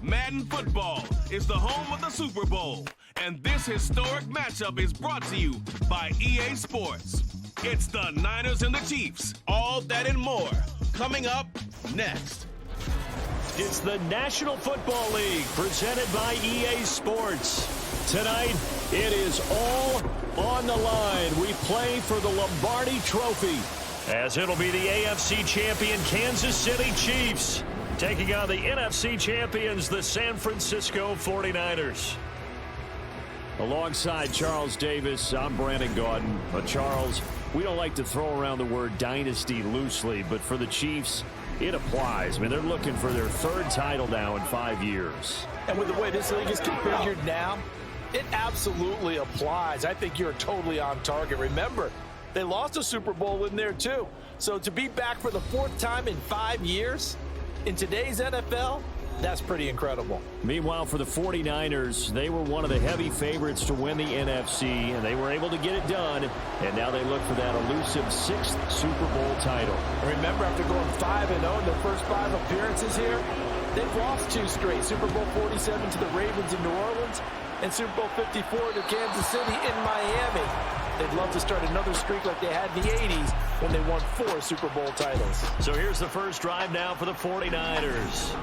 Madden Football is the home of the Super Bowl, and this historic matchup is brought to you by EA Sports. It's the Niners and the Chiefs, all that and more, coming up next. It's the National Football League presented by EA Sports. Tonight, it is all on the line. We play for the Lombardi Trophy, as it'll be the AFC champion Kansas City Chiefs taking on the NFC champions, the San Francisco 49ers. Alongside Charles Davis, I'm Brandon Gaudin. Charles, we don't like to throw around the word dynasty loosely, but for the Chiefs, it applies. I mean, they're looking for their third title now in 5 years. And with the way this league is configured now, it absolutely applies. I think you're totally on target. Remember, they lost a Super Bowl in there too. So to be back for the fourth time in 5 years in today's NFL, that's pretty incredible. Meanwhile, for the 49ers, they were one of the heavy favorites to win the NFC, and they were able to get it done. And now they look for that elusive 6th Super Bowl title. Remember, after going 5-0 in their first 5 appearances here, they've lost 2 straight. Super Bowl 47 to the Ravens in New Orleans, and Super Bowl 54 to Kansas City in Miami. They'd love to start another streak like they had in the 80s when they won 4 Super Bowl titles. So here's the first drive now for the 49ers.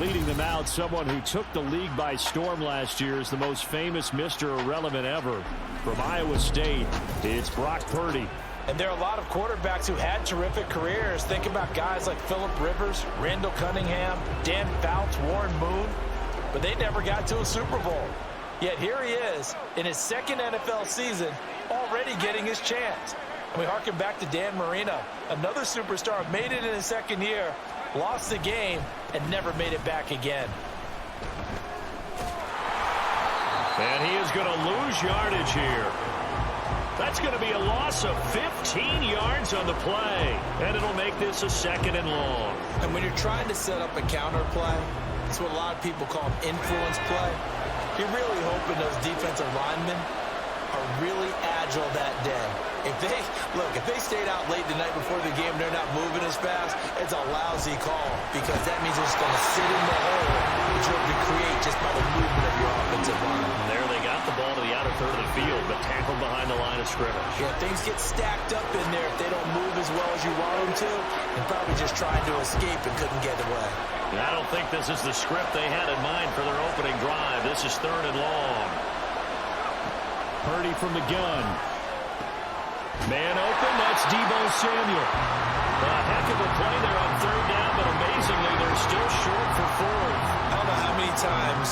Leading them out, someone who took the league by storm last year is the most famous Mr. Irrelevant ever. From Iowa State, it's Brock Purdy. And there are a lot of quarterbacks who had terrific careers. Think about guys like Phillip Rivers, Randall Cunningham, Dan Fouts, Warren Moon. But they never got to a Super Bowl. Yet here he is in his second NFL season, already getting his chance. And we harken back to Dan Marino, another superstar, made it in his second year, lost the game, and never made it back again. And he is going to lose yardage here. That's going to be a loss of 15 yards on the play. And it'll make this a 2nd and long. And when you're trying to set up a counter play, it's what a lot of people call influence play. You're really hoping those defensive linemen are really agile that day. If they stayed out late the night before the game, they're not moving as fast, it's a lousy call because that means they're just going to sit in the hole that you're able to create just by the movement of your offensive line. And there they got the ball to the outer third of the field, but tackled behind the line of scrimmage. Yeah, things get stacked up in there if they don't move as well as you want them to, and probably just trying to escape and couldn't get away. I don't think this is the script they had in mind for their opening drive. This is 3rd and long. Purdy from the gun. Man open, that's Deebo Samuel. A heck of a play there on 3rd down, but amazingly, they're still short for 4th. I don't know how many times,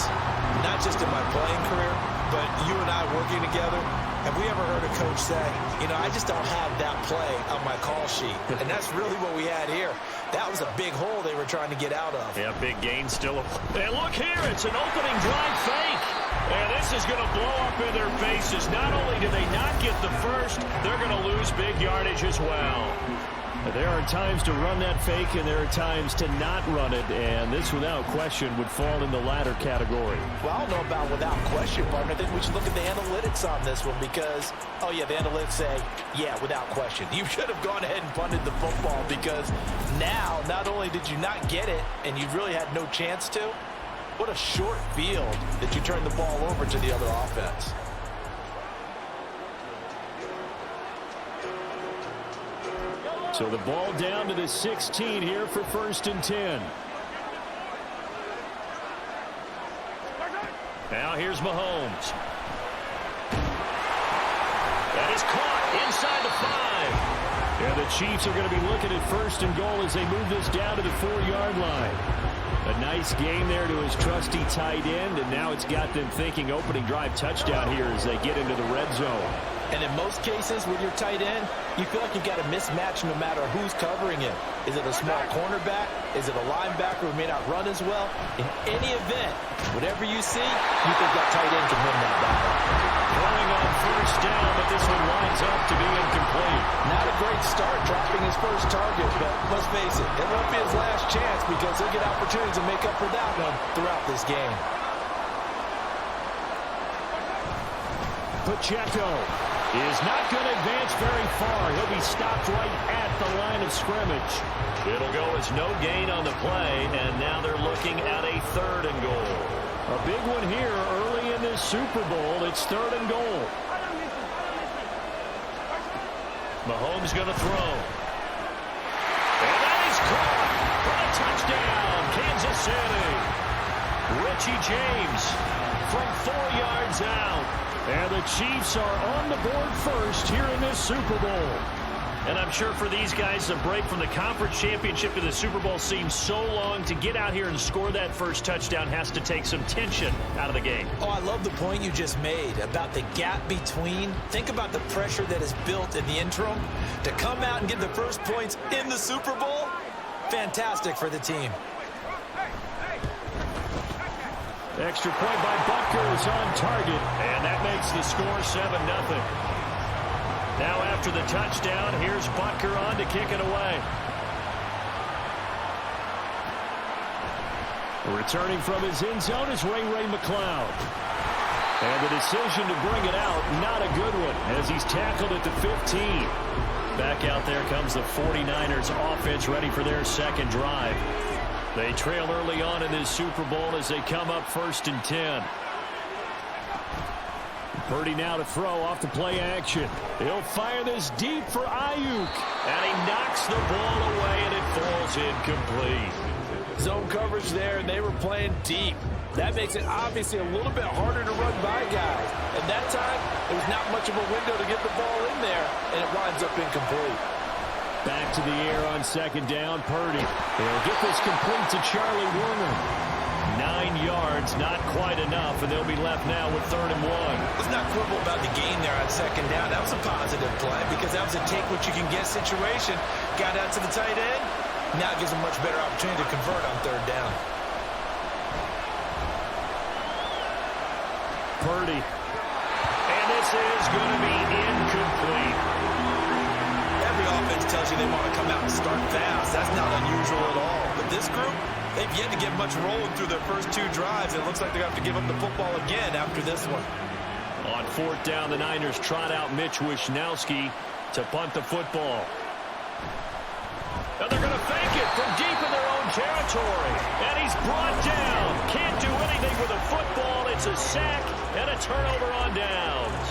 not just in my playing career, but you and I working together, have we ever heard a coach say, I just don't have that play on my call sheet. And that's really what we had here. That was a big hole they were trying to get out of. Yeah, big gain still. And look here, it's an opening drive fake. And this is going to blow up in their faces. Not only do they not get the first, they're going to lose big yardage as well. There are times to run that fake, and there are times to not run it, and this, without question, would fall in the latter category. Well, I don't know about without question, partner. I think we should look at the analytics on this one because, the analytics say, yeah, without question. You should have gone ahead and punted the football because now, not only did you not get it, and you really had no chance to, what a short field that you turned the ball over to the other offense. So the ball down to the 16 here for 1st and 10. Now here's Mahomes. That is caught inside the 5. And the Chiefs are going to be looking at 1st and goal as they move this down to the 4-yard line. A nice game there to his trusty tight end, and now it's got them thinking opening drive touchdown here as they get into the red zone. And in most cases with your tight end, you feel like you've got a mismatch no matter who's covering him. Is it a small cornerback? Is it a linebacker who may not run as well? In any event, whatever you see, you think that tight end can win that battle. Throwing on 1st down, but this one winds up to be incomplete. Not a great start dropping his first target, but let's face it, it won't be his last chance because he'll get opportunities to make up for that one throughout this game. Pacheco. is not going to advance very far. He'll be stopped right at the line of scrimmage. It'll go as no gain on the play, and now they're looking at a 3rd and goal. A big one here early in this Super Bowl. It's 3rd and goal. Mahomes going to throw. And that is caught for a touchdown, Kansas City. Richie James from 4 yards out. And the Chiefs are on the board first here in this Super Bowl. And I'm sure for these guys, the break from the conference championship to the Super Bowl seems so long. To get out here and score that first touchdown has to take some tension out of the game. Oh, I love the point you just made about the gap between. Think about the pressure that is built in the interim. To come out and get the first points in the Super Bowl, fantastic for the team. Extra point by Butker is on target, and that makes the score 7-0. Now after the touchdown, here's Butker on to kick it away. Returning from his end zone is Ray McCloud. And the decision to bring it out, not a good one, as he's tackled at the 15. Back out there comes the 49ers offense ready for their second drive. They trail early on in this Super Bowl as they come up 1st and 10. Purdy now to throw off the play action. He'll fire this deep for Ayuk. And he knocks the ball away, and it falls incomplete. Zone coverage there, and they were playing deep. That makes it obviously a little bit harder to run by guys. At that time, there was not much of a window to get the ball in there, and it winds up incomplete. Back to the air on 2nd down, Purdy. They'll get this complete to Charlie Warner. 9 yards, not quite enough, and they'll be left now with 3rd and 1. Let's not quibble about the gain there on 2nd down. That was a positive play because that was a take-what-you-can-get situation. Got out to the tight end. Now it gives them much better opportunity to convert on 3rd down. Purdy. And this is going to be incomplete. Every offense tells you they want to come out and start fast. That's not unusual at all. But this group, they've yet to get much rolling through their first 2 drives. It looks like they're going to have to give up the football again after this one. On 4th down, the Niners trot out Mitch Wishnowski to punt the football. And they're going to fake it from deep in their own territory. And he's brought down. Can't do anything with a football. It's a sack and a turnover on downs.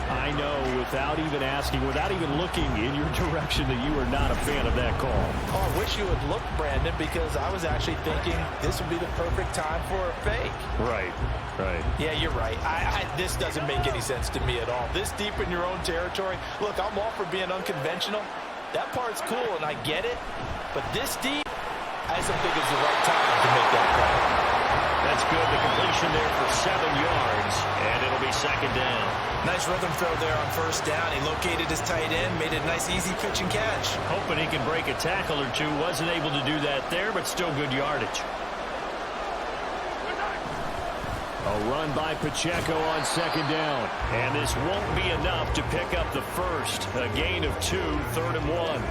I know, without even asking, without even looking in your direction, that you are not a fan of that call. Oh, I wish you would look, Brandon, because I was actually thinking this would be the perfect time for a fake. Right. Yeah, you're right. This doesn't make any sense to me at all. This deep in your own territory. Look, I'm all for being unconventional. That part's cool, and I get it. But this deep, I just don't think it's the right time to make that play. That's good. The completion there for 7 yards, and it'll be 2nd down. Nice rhythm throw there on 1st down. He located his tight end, made it a nice, easy pitch and catch. Hoping he can break a tackle or two. Wasn't able to do that there, but still good yardage. A run by Pacheco on 2nd down. And this won't be enough to pick up the first. A gain of 2, 3rd and 1.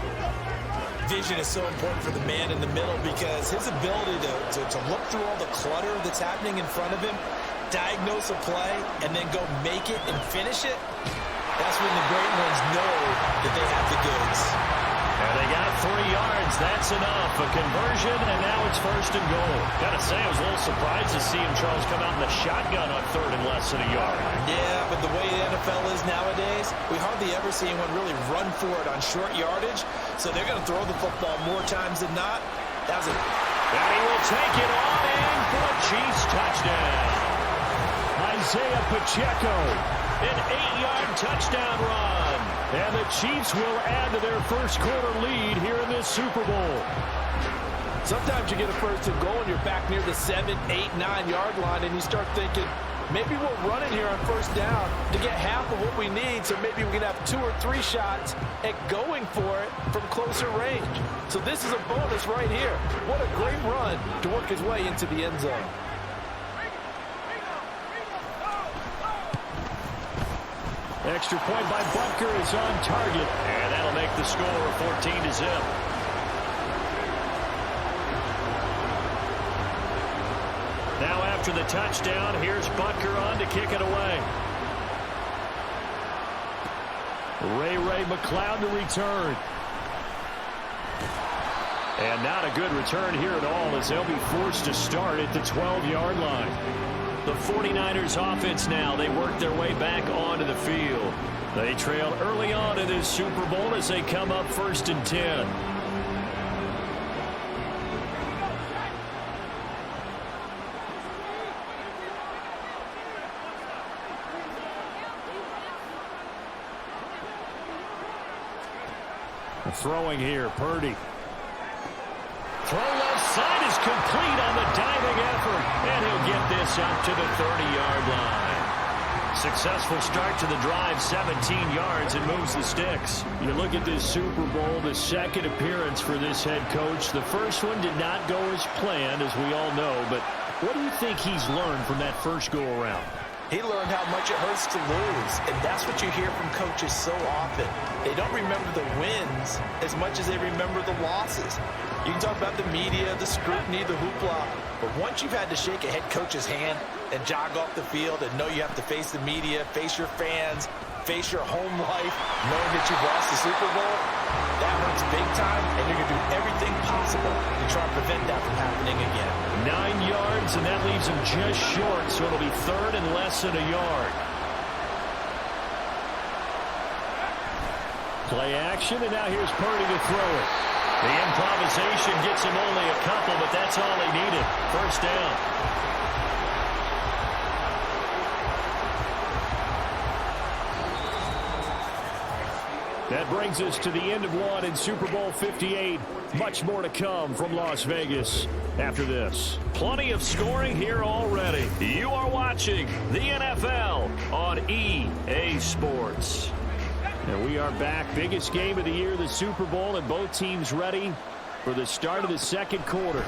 Vision is so important for the man in the middle because his ability to look through all the clutter that's happening in front of him, diagnose a play, and then go make it and finish it, that's when the great ones know that they have the goods. And they got 3 yards. That's enough. A conversion, and now it's 1st and goal. Gotta say, I was a little surprised to see him, Charles, come out in the shotgun on 3rd and less than a yard. Yeah, but the way the NFL is nowadays, we hardly ever see anyone really run for it on short yardage. So they're going to throw the football more times than not. That was it. And he will take it on in for a Chiefs touchdown. Isaiah Pacheco, an 8-yard touchdown run. And the Chiefs will add to their first quarter lead here in this Super Bowl. Sometimes you get a 1st and goal and you're back near the 7, 8, 9-yard line and you start thinking, maybe we'll run it here on 1st down to get half of what we need, so maybe we can have 2 or 3 shots at going for it from closer range. So this is a bonus right here. What a great run to work his way into the end zone. Extra point by Butker is on target, and that'll make the score 14-0. Now after the touchdown, here's Butker on to kick it away. Ray McLeod to return. And not a good return here at all as they'll be forced to start at the 12-yard line. The 49ers offense now, they work their way back onto the field. They trail early on in this Super Bowl as they come up 1st and 10. Throwing here, Purdy. Throw left side is complete on the diving effort, and he'll get this up to the 30-yard line. Successful start to the drive, 17 yards, and moves the sticks. You look at this Super Bowl, the second appearance for this head coach. The first one did not go as planned, as we all know, but what do you think he's learned from that first go-around? He learned how much it hurts to lose, and that's what you hear from coaches so often. They don't remember the wins as much as they remember the losses. You can talk about the media, the scrutiny, the hoopla, but once you've had to shake a head coach's hand and jog off the field and know you have to face the media, face your fans, face your home life, knowing that you've lost the Super Bowl, that hurts big time, and you're going to do everything possible to try to prevent that from happening again. 9 yards, and that leaves him just short, so it'll be 3rd and less than a yard. Play action, and now here's Purdy to throw it. The improvisation gets him only a couple, but that's all he needed. 1st down. That brings us to the end of one in Super Bowl 58. Much more to come from Las Vegas after this. Plenty of scoring here already. You are watching the NFL on EA Sports. And we are back. Biggest game of the year, the Super Bowl, and both teams ready for the start of the second quarter.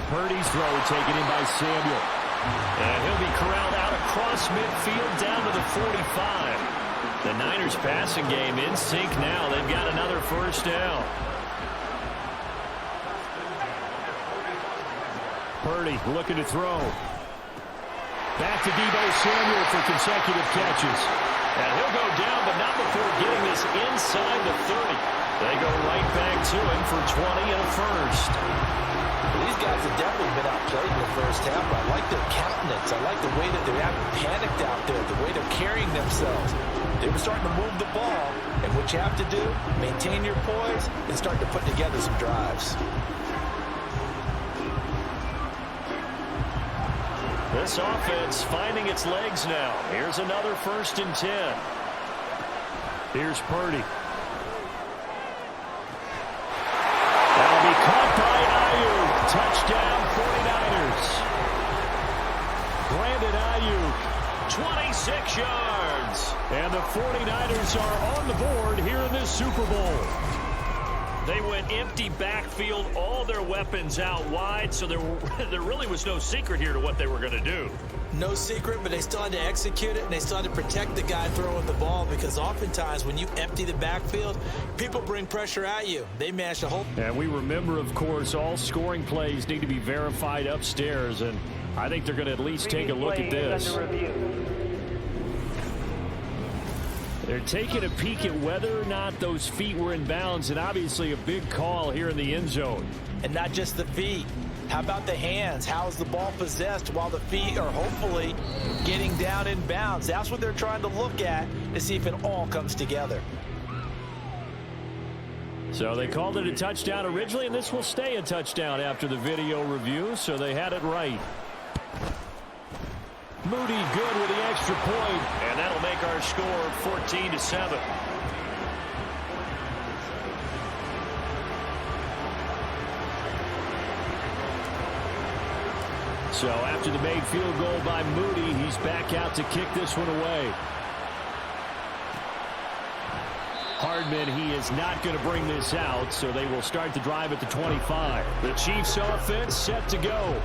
Purdy's throw taken in by Samuel. And he'll be corralled out across midfield down to the 45. The Niners passing game in sync now. They've got another 1st down. Purdy looking to throw. Back to Deebo Samuel for consecutive catches. And he'll go down, but not before getting this inside the 30. They go right back to him for 20 and a 1st. These guys have definitely been outplayed in the first half. I like their countenance. I like the way that they're panicked out there, the way they're carrying themselves. They were starting to move the ball, and what you have to do, maintain your poise and start to put together some drives. This offense finding its legs now. Here's another 1st and 10. Here's Purdy. That'll be caught by Ayuk. Touchdown 49ers. Brandon Ayuk, 26 yards. And the 49ers are on the board here in this Super Bowl. They went empty backfield, all their weapons out wide, so there really was no secret here to what they were going to do. No secret, but they still had to execute it, and they still had to protect the guy throwing the ball, because oftentimes when you empty the backfield, people bring pressure at you. They mash a hole. And we remember, of course, all scoring plays need to be verified upstairs, and I think they're going to at least take a look at this. They're taking a peek at whether or not those feet were in bounds, and obviously a big call here in the end zone. And not just the feet. How about the hands? How is the ball possessed while the feet are hopefully getting down in bounds? That's what they're trying to look at to see if it all comes together. So they called it a touchdown originally, and this will stay a touchdown after the video review, so they had it right. Moody good with the extra point, and that'll make our score 14-7. So after the made field goal by Moody, he's back out to kick this one away. Hardman, he is not going to bring this out, so they will start the drive at the 25. The Chiefs offense set to go.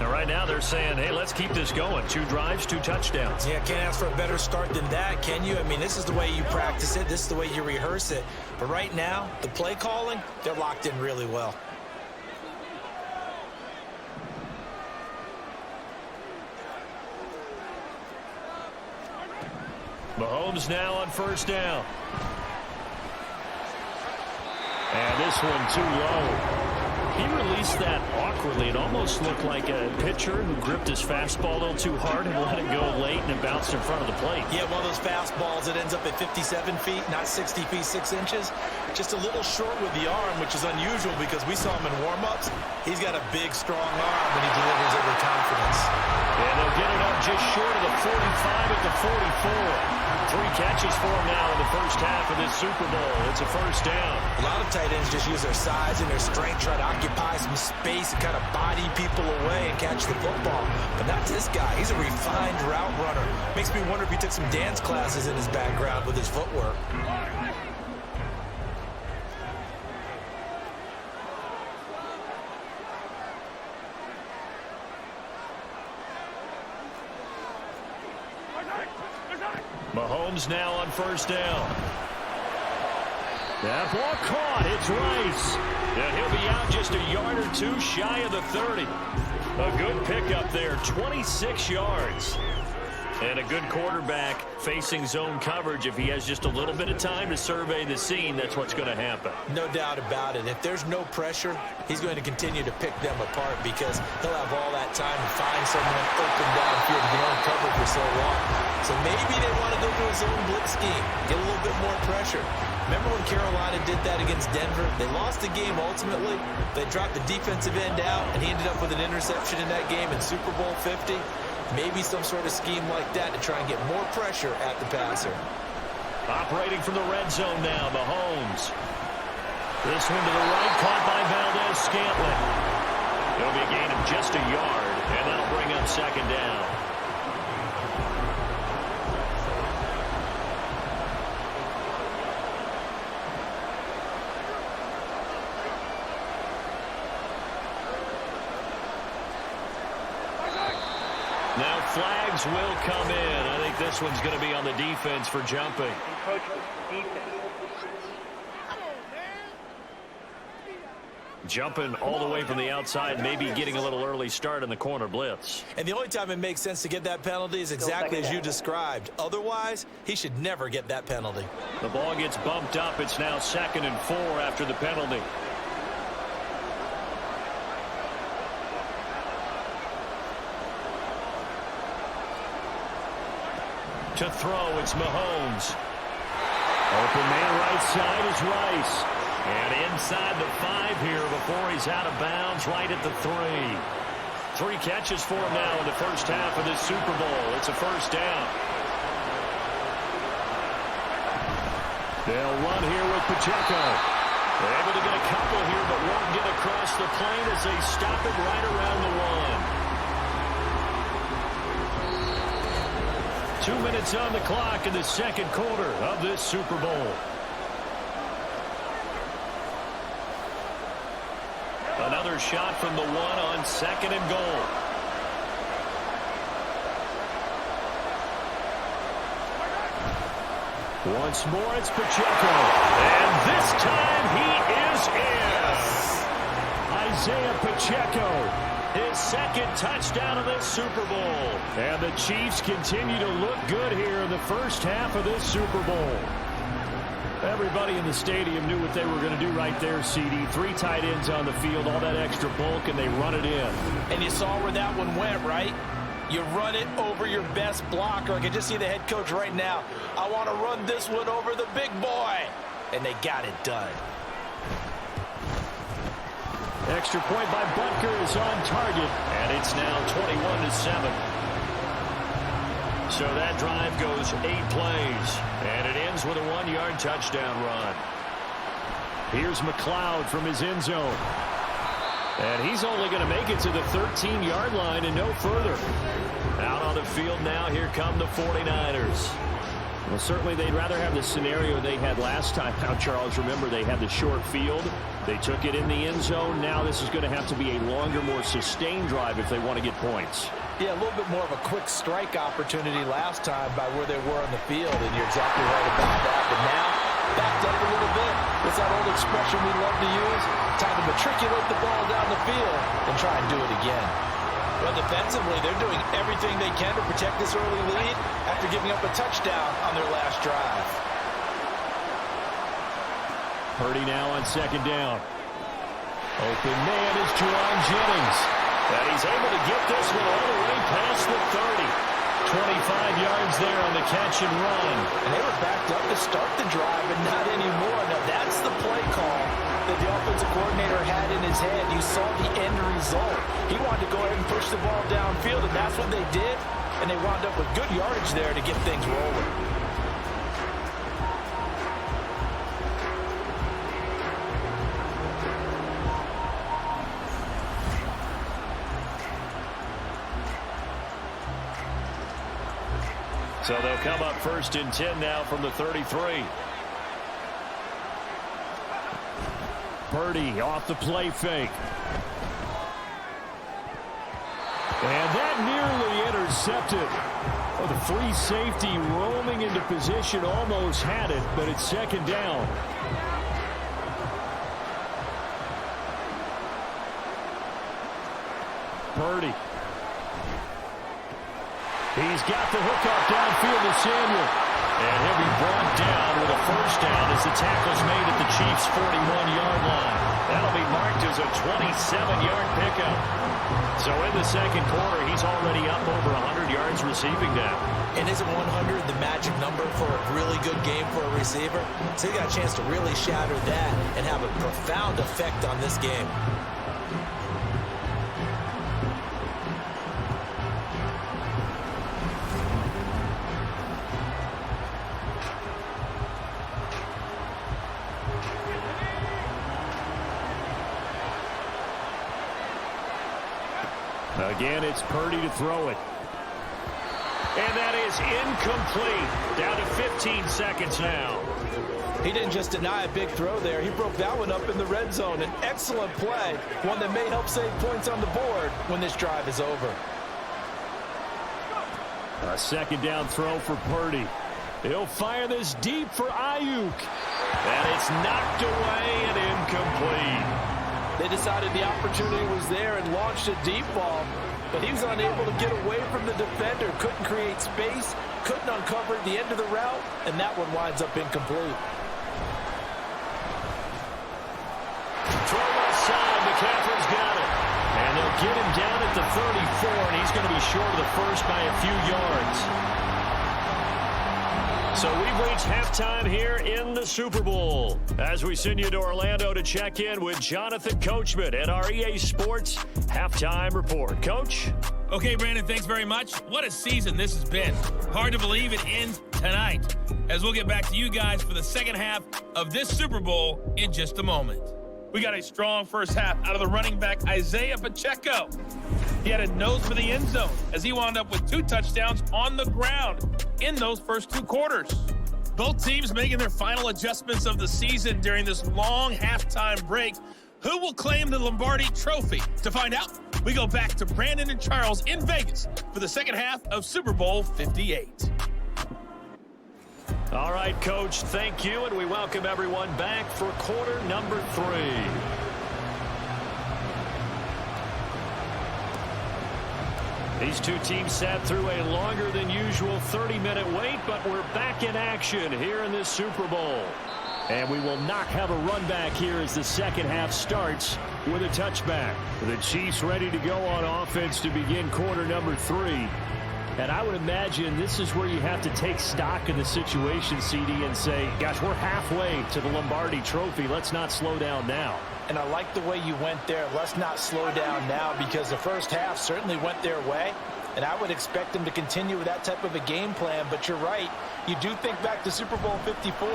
And right now they're saying, hey, let's keep this going. 2 drives, 2 touchdowns. Yeah, can't ask for a better start than that, can you? I mean, this is the way you practice it. This is the way you rehearse it. But right now, the play calling, they're locked in really well. Mahomes now on first down. And this one too low. He released that awkwardly. It almost looked like a pitcher who gripped his fastball a little too hard and let it go late, and it bounced in front of the plate. Yeah, one of those fastballs that ends up at 57 feet, not 60 feet, 6 inches. Just a little short with the arm, which is unusual because we saw him in warm-ups. He's got a big, strong arm when he delivers it with confidence. And they'll get it up just short of the 45 at the 44. 3 catches for him now in the first half of this Super Bowl. It's a first down. A lot of tight ends just use their size and their strength, try to occupy some space and kind of body people away and catch the football. But not this guy. He's a refined route runner. Makes me wonder if he took some dance classes in his background with his footwork. Mahomes now on first down. That ball caught. It's Rice. And he'll be out just a yard or two shy of the 30. A good pickup there, 26 yards. And a good quarterback facing zone coverage. If he has just a little bit of time to survey the scene, that's what's going to happen. No doubt about it. If there's no pressure, he's going to continue to pick them apart because he'll have all that time to find someone open downfield and be uncovered for so long. So maybe they want to go to a zone blitz scheme, get a little bit more pressure. Remember when Carolina did that against Denver? They lost the game ultimately. They dropped the defensive end out, and he ended up with an interception in that game in Super Bowl 50. Maybe some sort of scheme like that to try and get more pressure at the passer. Operating from the red zone now, Mahomes. This one to the right, caught by Valdez-Scantling. It'll be a gain of just a yard, and that'll bring up second down. Now flags will come in. I think this one's going to be on the defense for jumping. Jumping all the way from the outside, maybe getting a little early start in the corner blitz. And the only time it makes sense to get that penalty is exactly as you described. Otherwise, he should never get that penalty. The ball gets bumped up. It's now 2nd and 4 after the penalty. To throw, it's Mahomes. Open man right side is Rice. And inside the 5 here before he's out of bounds, right at the 3. 3 catches for him now in the first half of this Super Bowl. It's a first down. They'll run here with Pacheco. They're able to get a couple here, but won't get across the plane as they stop it right around the 1. 2 minutes on the clock in the second quarter of this Super Bowl. Another shot from the 1 on 2nd and goal. Once more, it's Pacheco. And this time he is in. Isaiah Pacheco. His 2nd touchdown of this Super Bowl. And the Chiefs continue to look good here in the first half of this Super Bowl. Everybody in the stadium knew what they were going to do right there, CD. 3 tight ends on the field, all that extra bulk, and they run it in. And you saw where that one went, right? You run it over your best blocker. I can just see the head coach right now. I want to run this one over the big boy. And they got it done. Extra point by Butker is on target, and it's now 21-7. So that drive goes 8 plays, and it ends with a 1-yard touchdown run. Here's McLeod from his end zone. And he's only going to make it to the 13-yard line and no further. Out on the field now, here come the 49ers. Well, certainly they'd rather have the scenario they had last time. Now, Charles, remember, they had the short field. They took it in the end zone. Now this is going to have to be a longer, more sustained drive if they want to get points. Yeah, a little bit more of a quick strike opportunity last time by where they were on the field, and you're exactly right about that. But now, backed up a little bit. It's that old expression we love to use. Time to matriculate the ball down the field and try and do it again. Well, defensively, they're doing everything they can to protect this early lead after giving up a touchdown on their last drive. Purdy now on second down. Open man is Juwan Jennings. And he's able to get this one all the way past the 30. 25 yards there on the catch and run. And they were backed up to start the drive, but not anymore. Now, that's the play call that the offensive coordinator had in his head. You saw the end result. He wanted to go ahead and push the ball downfield, and that's what they did. And they wound up with good yardage there to get things rolling. So they'll come up first and 10 now from the 33. Purdy off the play fake. And that nearly intercepted. Oh, the free safety roaming into position almost had it, but it's second down. Purdy. He's got the hook up downfield to Samuel. And he'll be brought down with a first down as the tackle's made at the Chiefs' 41-yard line. That'll be marked as a 27-yard pickup. So in the second quarter, he's already up over 100 yards receiving now. And isn't 100 the magic number for a really good game for a receiver? So he got a chance to really shatter that and have a profound effect on this game. Again, it's Purdy to throw it. And that is incomplete. Down to 15 seconds now. He didn't just deny a big throw there. He broke that one up in the red zone. An excellent play. One that may help save points on the board when this drive is over. A second down throw for Purdy. He'll fire this deep for Ayuk. And it's knocked away and incomplete. They decided the opportunity was there and launched a deep ball, but he was unable to get away from the defender, couldn't create space, couldn't uncover the end of the route, and that one winds up incomplete. Throw left side, McCaffrey's got it. And they'll get him down at the 34, and he's going to be short of the first by a few yards. So we've reached halftime here in the Super Bowl as we send you to Orlando to check in with Jonathan Coachman at our EA Sports Halftime Report. Coach? Okay, Brandon, thanks very much. What a season this has been. Hard to believe it ends tonight, as we'll get back to you guys for the second half of this Super Bowl in just a moment. We got a strong first half out of the running back, Isaiah Pacheco. He had a nose for the end zone as he wound up with 2 touchdowns on the ground in those first 2 quarters. Both teams making their final adjustments of the season during this long halftime break. Who will claim the Lombardi Trophy? To find out, we go back to Brandon and Charles in Vegas for the second half of Super Bowl 58. All right, Coach, thank you, and we welcome everyone back for quarter number 3. These two teams sat through a longer than usual 30-minute wait, but we're back in action here in this Super Bowl. And we will not have a run back here as the second half starts with a touchback. The Chiefs ready to go on offense to begin quarter number 3. And I would imagine this is where you have to take stock of the situation, CD, and say, gosh, we're halfway to the Lombardi Trophy. Let's not slow down now. And I like the way you went there. Let's not slow down now, because the first half certainly went their way. And I would expect them to continue with that type of a game plan. But you're right. You do think back to Super Bowl 54.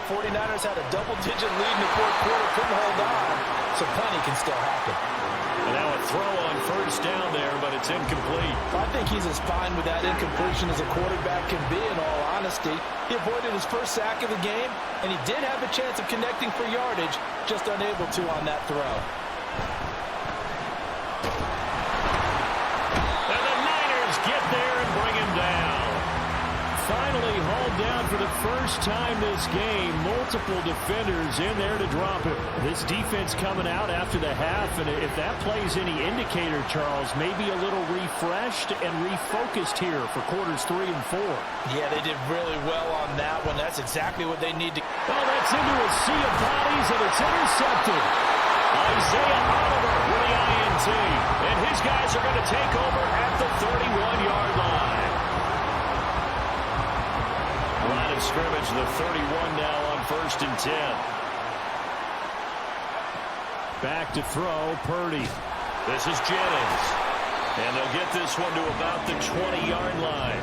49ers had a double-digit lead in the fourth quarter, couldn't hold on. So plenty can still happen. And now a throw on first down there, but it's incomplete. I think he's as fine with that incompletion as a quarterback can be, in all honesty. He avoided his first sack of the game, and he did have a chance of connecting for yardage, just unable to on that throw. And the Niners get there and bring him down. Finally hauled down for the first time this game. Multiple defenders in there to drop it. This defense coming out after the half, and if that plays any indicator, Charles, maybe a little refreshed and refocused here for quarters 3 and 4. Yeah, they did really well on that one. That's exactly what they need to. Oh, that's into a sea of bodies, and it's intercepted. Isaiah Oliver with the INT, and his guys are going to take over at the 31-yard line. Line of scrimmage, the 31 now on 1st and 10. Back to throw, Purdy. This is Jennings. And they'll get this one to about the 20-yard line.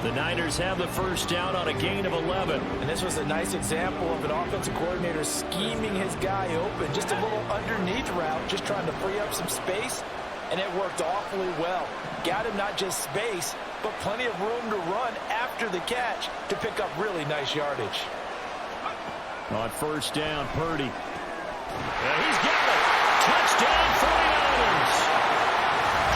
The Niners have the first down on a gain of 11. And this was a nice example of an offensive coordinator scheming his guy open. Just a little underneath route, just trying to free up some space. And it worked awfully well. Got him not just space, but plenty of room to run after the catch to pick up really nice yardage. On first down, Purdy. And he's got it. Touchdown, 49ers.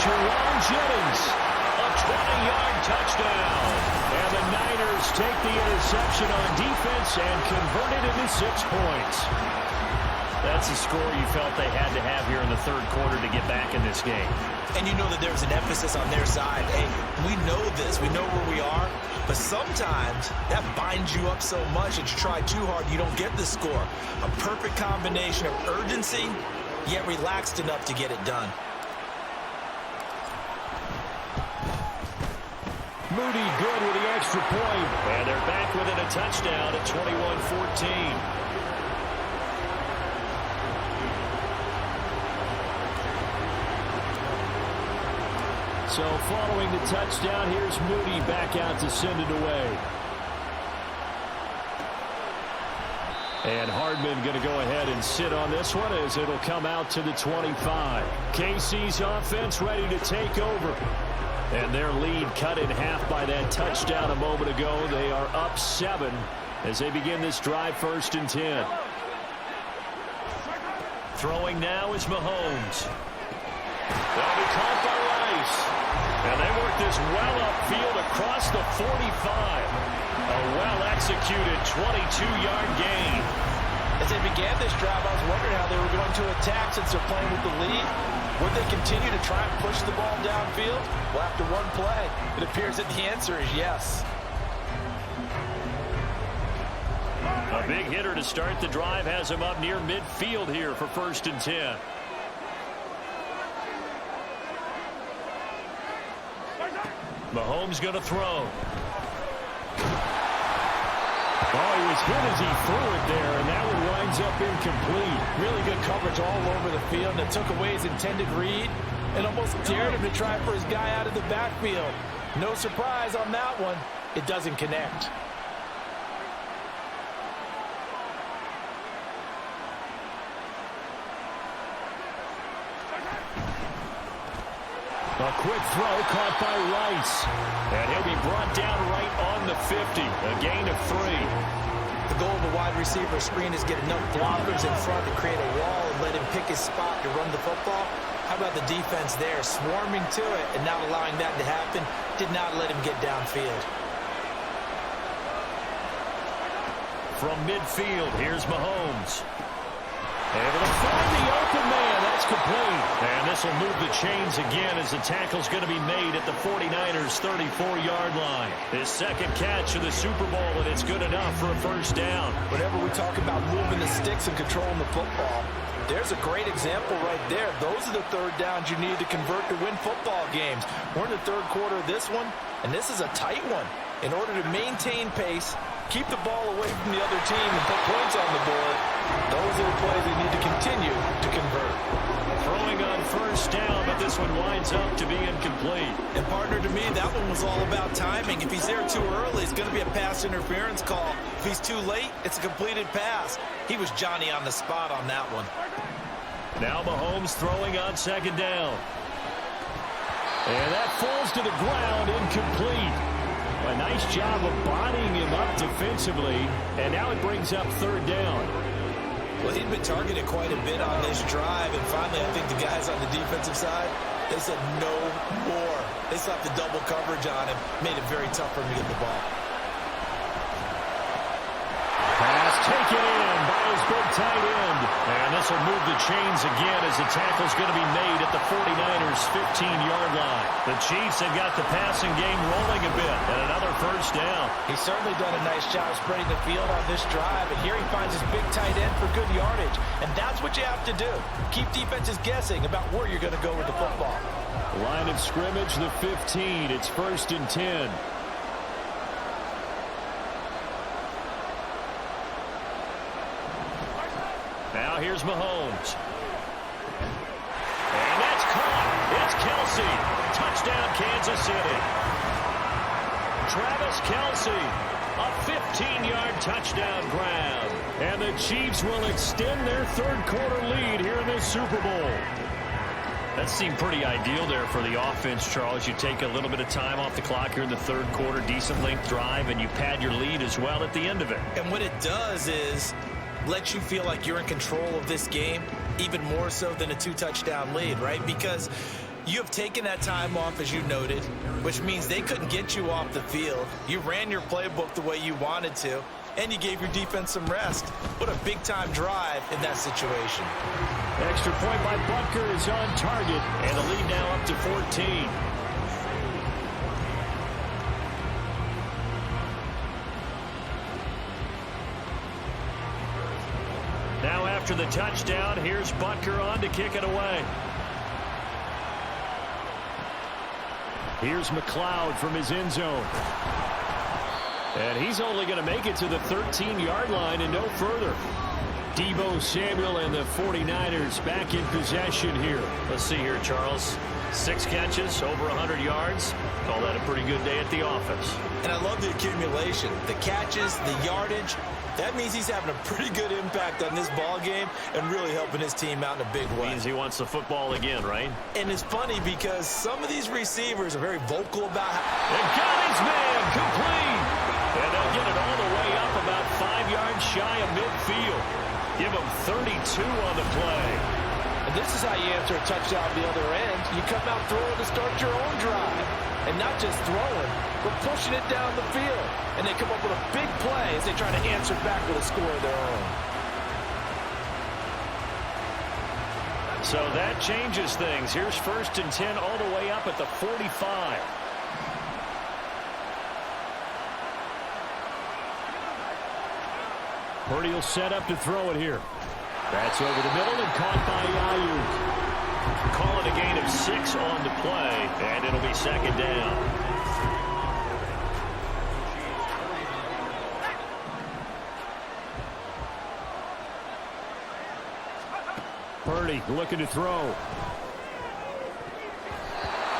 Jerome Jennings, a 20-yard touchdown. And the Niners take the interception on defense and convert it into 6 points. That's a score you felt they had to have here in the third quarter to get back in this game. And you know that there's an emphasis on their side. Hey, we know this. We know where we are. But sometimes that binds you up so much that you try too hard, you don't get the score. A perfect combination of urgency, yet relaxed enough to get it done. Moody good with the extra point. And they're back within a touchdown at 21-14. So following the touchdown, here's Moody back out to send it away. And Hardman going to go ahead and sit on this one as it'll come out to the 25. KC's offense ready to take over. And their lead cut in half by that touchdown a moment ago. They are up 7 as they begin this drive 1st and 10. Throwing now is Mahomes. That'll be caught by Rice. And they work this well upfield across the 45. A well-executed 22-yard gain. As they began this drive, I was wondering how they were going to attack since they're playing with the lead. Would they continue to try and push the ball downfield? Well, after one play, it appears that the answer is yes. A big hitter to start the drive has him up near midfield here for 1st and 10. Mahomes going to throw. Oh, he was hit as he threw it there, and that one winds up incomplete. Really good coverage all over the field, and it took away his intended read and almost dared him to try for his guy out of the backfield. No surprise on that one. It doesn't connect. A quick throw caught by Rice. And he'll be brought down right on the 50. A gain of 3. The goal of a wide receiver screen is get enough blockers in front to create a wall and let him pick his spot to run the football. How about the defense there, swarming to it and not allowing that to happen? Did not let him get downfield. From midfield, here's Mahomes. Able to find the open man. That's complete. And this will move the chains again as the tackle's going to be made at the 49ers' 34-yard line. His second catch of the Super Bowl, and it's good enough for a first down. Whenever we talk about moving the sticks and controlling the football, there's a great example right there. Those are the third downs you need to convert to win football games. We're in the third quarter of this one, and this is a tight one. In order to maintain pace, keep the ball away from the other team and put points on the board, those are the plays they need to continue to convert. Throwing on first down, but this one winds up to be incomplete. And partner, to me, that one was all about timing. If he's there too early, it's going to be a pass interference call. If he's too late, it's a completed pass. He was Johnny on the spot on that one. Now Mahomes throwing on second down. And that falls to the ground, incomplete. A nice job of bodying him up defensively, and now it brings up third down. Well, he'd been targeted quite a bit on this drive, and finally I think the guys on the defensive side, they said no more. They slapped the double coverage on him, made it very tough for him to get the ball. taken in by his big tight end. And this will move the chains again as the tackle's going to be made at the 49ers' 15-yard line. The Chiefs have got the passing game rolling a bit, and another first down. He's certainly done a nice job spreading the field on this drive, and here he finds his big tight end for good yardage. And that's what you have to do. Keep defenses guessing about where you're going to go with the football. Line of scrimmage, the 15. It's 1st and 10. Now here's Mahomes. And that's caught. It's Kelsey. Touchdown, Kansas City. Travis Kelsey, a 15-yard touchdown grab. And the Chiefs will extend their third-quarter lead here in this Super Bowl. That seemed pretty ideal there for the offense, Charles. You take a little bit of time off the clock here in the third quarter, decent length drive, and you pad your lead as well at the end of it. And what it does is let you feel like you're in control of this game, even more so than a 2-touchdown lead, right? Because you have taken that time off, as you noted, which means they couldn't get you off the field. You ran your playbook the way you wanted to, and you gave your defense some rest. What a big-time drive in that situation. Extra point by Butker is on target, and the lead now up to 14. Now after the touchdown, here's Butker on to kick it away. Here's McLeod from his end zone. And he's only going to make it to the 13-yard line and no further. Deebo Samuel and the 49ers back in possession here. Let's see here, Charles. 6 catches, over 100 yards. Call that a pretty good day at the office. And I love the accumulation, the catches, the yardage. That means he's having a pretty good impact on this ball game and really helping his team out in a big way. Means he wants the football again, right? And it's funny because some of these receivers are very vocal about They got his man complete. And they'll get it all the way up about 5 yards shy of midfield. Give him 32 on the play. And this is how you answer a touchdown at the other end. You come out throwing to start your own drive. And not just throwing, but pushing it down the field. And they come up with a big play as they try to answer back with a score of their own. So that changes things. Here's 1st and 10 all the way up at the 45. Purdy will set up to throw it here. That's over the middle and caught by Ayuk. Call it a gain of 6 on the play, and it'll be 2nd down. Purdy looking to throw.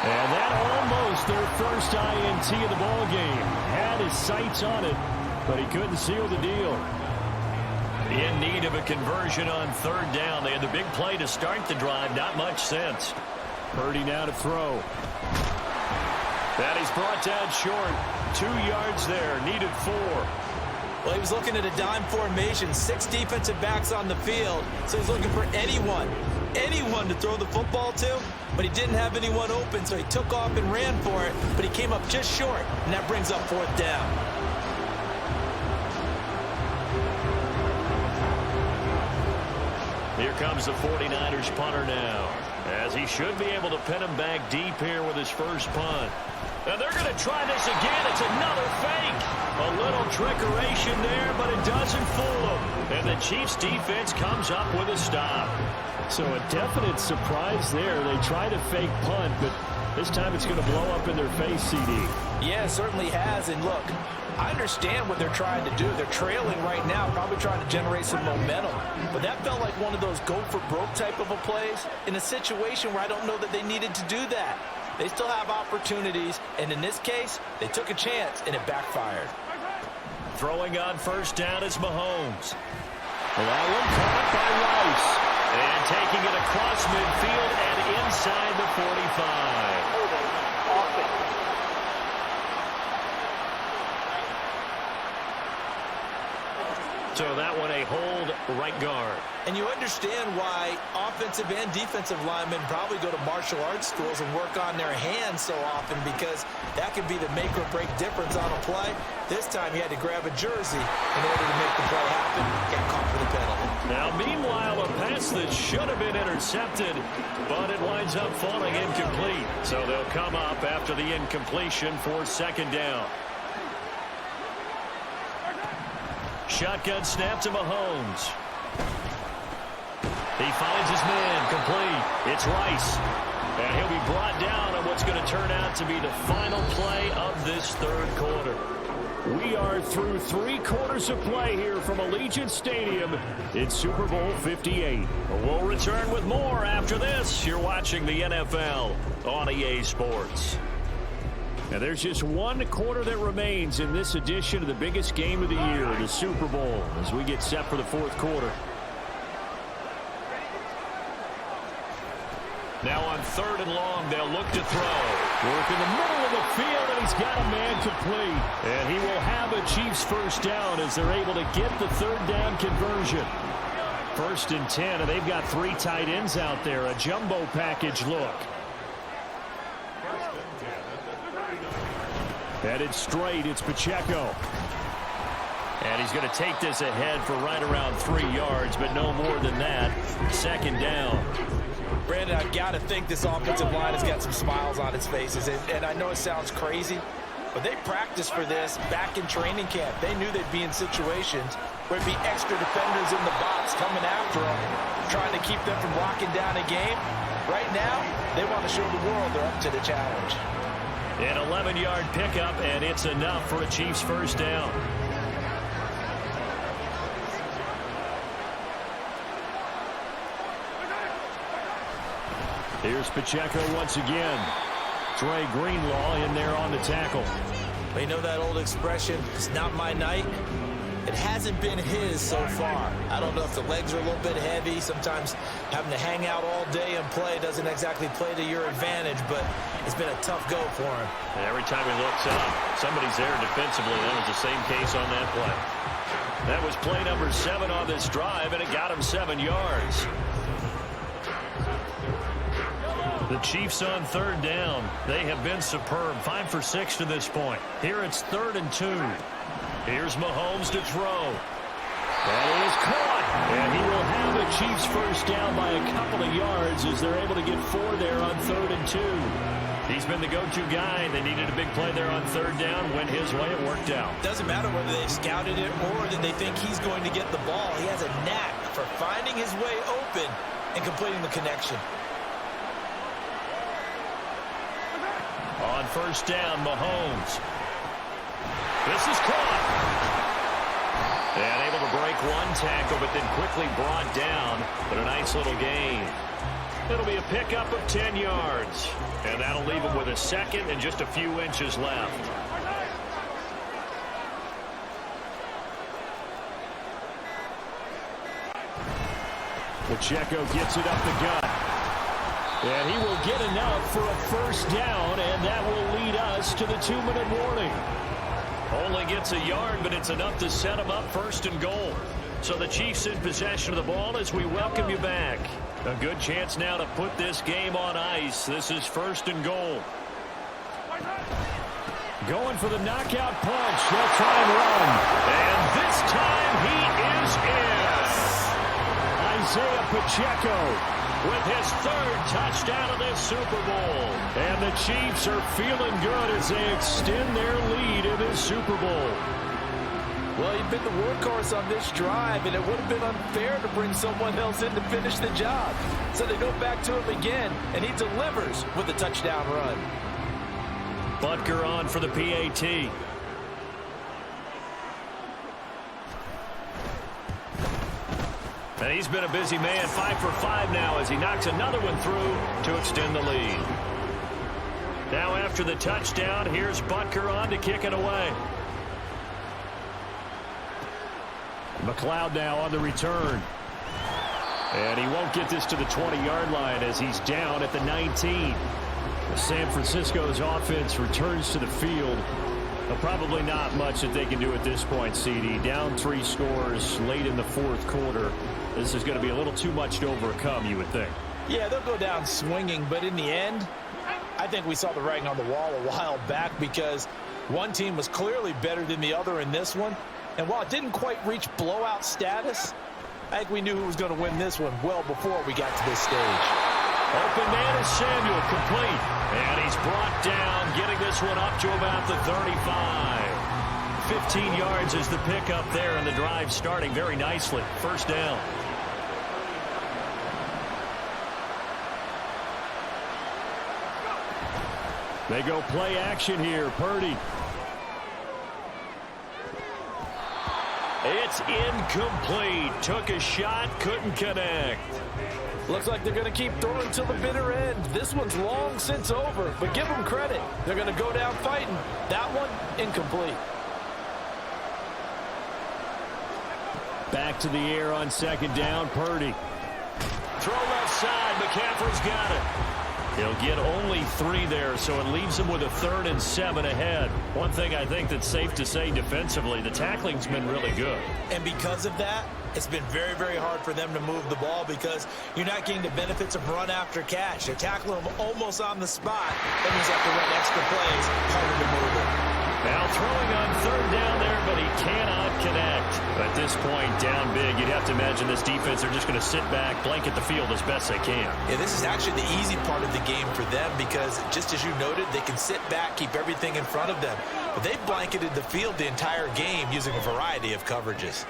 And that almost their first INT of the ball game. Had his sights on it, but he couldn't seal the deal. In need of a conversion on 3rd down. They had the big play to start the drive. Not much sense. Purdy now to throw. That is brought down short. 2 yards there. Needed 4. Well, he was looking at a dime formation. 6 defensive backs on the field. So he's looking for anyone to throw the football to. But he didn't have anyone open, so he took off and ran for it. But he came up just short, and that brings up 4th down. Here comes the 49ers punter now, as he should be able to pin him back deep here with his first punt. And they're going to try this again. It's another fake. A little trickeration there, but it doesn't fool them. And the Chiefs defense comes up with a stop. So a definite surprise there. They try to fake punt, but this time it's going to blow up in their face, CD. Yeah, it certainly has. And look, I understand what they're trying to do. They're trailing right now, probably trying to generate some momentum. But that felt like one of those go-for-broke type of a plays in a situation where I don't know that they needed to do that. They still have opportunities, and in this case, they took a chance, and it backfired. Throwing on 1st down is Mahomes. That one caught by Rice. And taking it across midfield and inside the 45. So that one a hold right guard. And you understand why offensive and defensive linemen probably go to martial arts schools and work on their hands so often, because that can be the make or break difference on a play. This time he had to grab a jersey in order to make the play happen. Got caught for the penalty. Now, meanwhile, a pass that should have been intercepted, but it winds up falling incomplete. So they'll come up after the incompletion for second down. Shotgun snap to Mahomes. He finds his man, complete. It's Rice. And he'll be brought down on what's going to turn out to be the final play of this third quarter. We are through 3 quarters of play here from Allegiant Stadium in Super Bowl 58. We'll return with more after this. You're watching the NFL on EA Sports. And there's just 1 quarter that remains in this edition of the biggest game of the year, the Super Bowl, as we get set for the 4th quarter. Now on 3rd and long, they'll look to throw. Work in the middle of the field, and he's got a man complete. And he will have a Chiefs first down as they're able to get the 3rd down conversion. 1st and 10, and they've got 3 tight ends out there. A jumbo package look. Headed straight, it's Pacheco. And he's going to take this ahead for right around 3 yards, but no more than that. 2nd down. Brandon, I've got to think this offensive line has got some smiles on its faces. And I know it sounds crazy, but they practiced for this back in training camp. They knew they'd be in situations where it'd be extra defenders in the box coming after them, trying to keep them from locking down a game. Right now, they want to show the world they're up to the challenge. An 11-yard pickup, and it's enough for a Chiefs first down. Here's Pacheco once again. Dre Greenlaw in there on the tackle. They know that old expression, it's not my night. It hasn't been his so far. I don't know if the legs are a little bit heavy. Sometimes having to hang out all day and play doesn't exactly play to your advantage, but it's been a tough go for him. And every time he looks up, somebody's there defensively. That was the same case on that play. That was play number 7 on this drive, and it got him 7 yards. The Chiefs on 3rd down. They have been superb. 5 for 6 to this point. Here it's 3rd and 2. Here's Mahomes to throw. That is caught. And he will have the Chiefs first down by a couple of yards as they're able to get 4 there on 3rd and 2. He's been the go-to guy. They needed a big play there on 3rd down. Went his way. It worked out. Doesn't matter whether they've scouted it or that they think he's going to get the ball. He has a knack for finding his way open and completing the connection. On 1st down, Mahomes. This is caught. And able to break 1 tackle, but then quickly brought down. But a nice little gain. It'll be a pickup of 10 yards. And that'll leave him with a 2nd and just a few inches left. Pacheco gets it up the gut. And he will get enough for a first down, and that will lead us to the 2-minute warning. Only gets a yard, but it's enough to set him up 1st and goal. So the Chiefs in possession of the ball as we welcome you back. A good chance now to put this game on ice. This is 1st and goal. Going for the knockout punch. They'll try and run. And this time he is in. Isaiah Pacheco with his 3rd touchdown of this Super Bowl. And the Chiefs are feeling good as they extend their lead in this Super Bowl. Well, he'd been the workhorse on this drive, and it would have been unfair to bring someone else in to finish the job. So they go back to him again, and he delivers with a touchdown run. Butker on for the PAT. And he's been a busy man, 5 for 5 now as he knocks another one through to extend the lead. Now after the touchdown, here's Butker on to kick it away. McLeod now on the return. And he won't get this to the 20-yard line as he's down at the 19. San Francisco's offense returns to the field. Well, probably not much that they can do at this point, CD. Down 3 scores late in the fourth quarter. This is going to be a little too much to overcome, you would think. Yeah, they'll go down swinging, but in the end, I think we saw the writing on the wall a while back because one team was clearly better than the other in this one. And while it didn't quite reach blowout status, I think we knew who was going to win this one well before we got to this stage. Open man is Samuel, complete. And he's brought down, getting this one up to about the 35. 15 yards is the pickup there, and the drive starting very nicely. First down. They go play action here. Purdy. It's incomplete. Took a shot, couldn't connect. Looks like they're going to keep throwing till the bitter end. This one's long since over, but give them credit. They're going to go down fighting. That one, incomplete. Back to the air on second down. Purdy. Throw left side. McCaffrey's got it. He'll get only 3 there, so it leaves him with a 3rd and 7 ahead. One thing I think that's safe to say defensively, the tackling's been really good. And because of that, it's been very, very hard for them to move the ball because you're not getting the benefits of run after catch. They're tackling them almost on the spot. That means they have to run extra plays, harder to move it. Now throwing on 3rd down there, but he cannot connect. At this point, down big, you'd have to imagine this defense are just going to sit back, blanket the field as best they can. Yeah, this is actually the easy part of the game for them because, just as you noted, they can sit back, keep everything in front of them. But they've blanketed the field the entire game using a variety of coverages.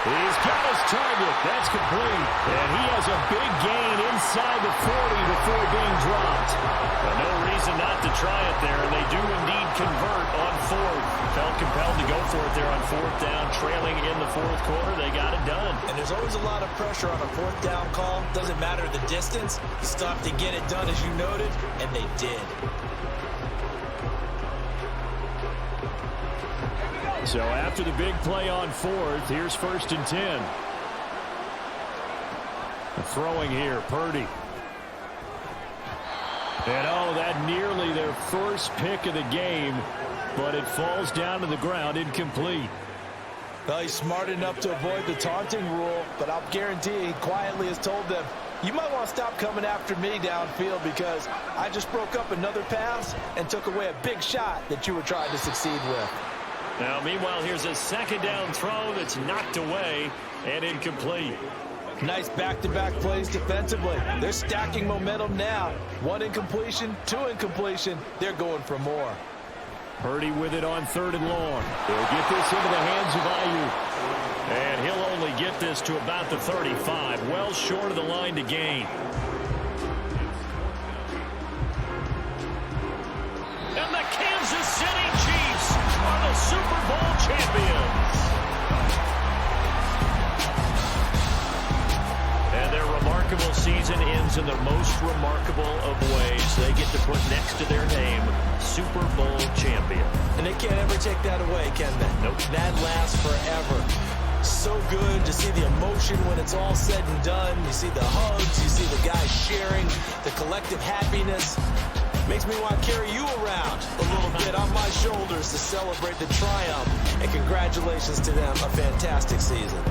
He's got his target. That's complete. And he has a big gain inside the 40 before being dropped. But no reason not to try it there, and they do indeed convert on 4th. Felt compelled to go for it there on 4th down, trailing in the 4th quarter. They got it done. And there's always a lot of pressure on a 4th down call. Doesn't matter the distance. You still have to get it done, as you noted, and they did. So after the big play on 4th, here's 1st and 10. Throwing here, Purdy. And that nearly their first pick of the game, but it falls down to the ground, incomplete. Well, he's smart enough to avoid the taunting rule, but I'll guarantee he quietly has told them, you might want to stop coming after me downfield because I just broke up another pass and took away a big shot that you were trying to succeed with. Now, meanwhile, here's a 2nd down throw that's knocked away and incomplete. Nice back-to-back plays defensively. They're stacking momentum now. 1 incompletion, 2 incompletion. They're going for more. Purdy with it on 3rd and long. He'll get this into the hands of Ayuk. And he'll only get this to about the 35. Well short of the line to gain. And the Kansas City Chiefs are the Super Bowl champions. And their remarkable season ends in the most remarkable of ways. They get to put next to their name, Super Bowl champion. And they can't ever take that away, can they? Nope. That lasts forever. So good to see the emotion when it's all said and done. You see the hugs, you see the guys sharing, the collective happiness. Makes me want to carry you around a little bit on my shoulders to celebrate the triumph. And congratulations to them, a fantastic season.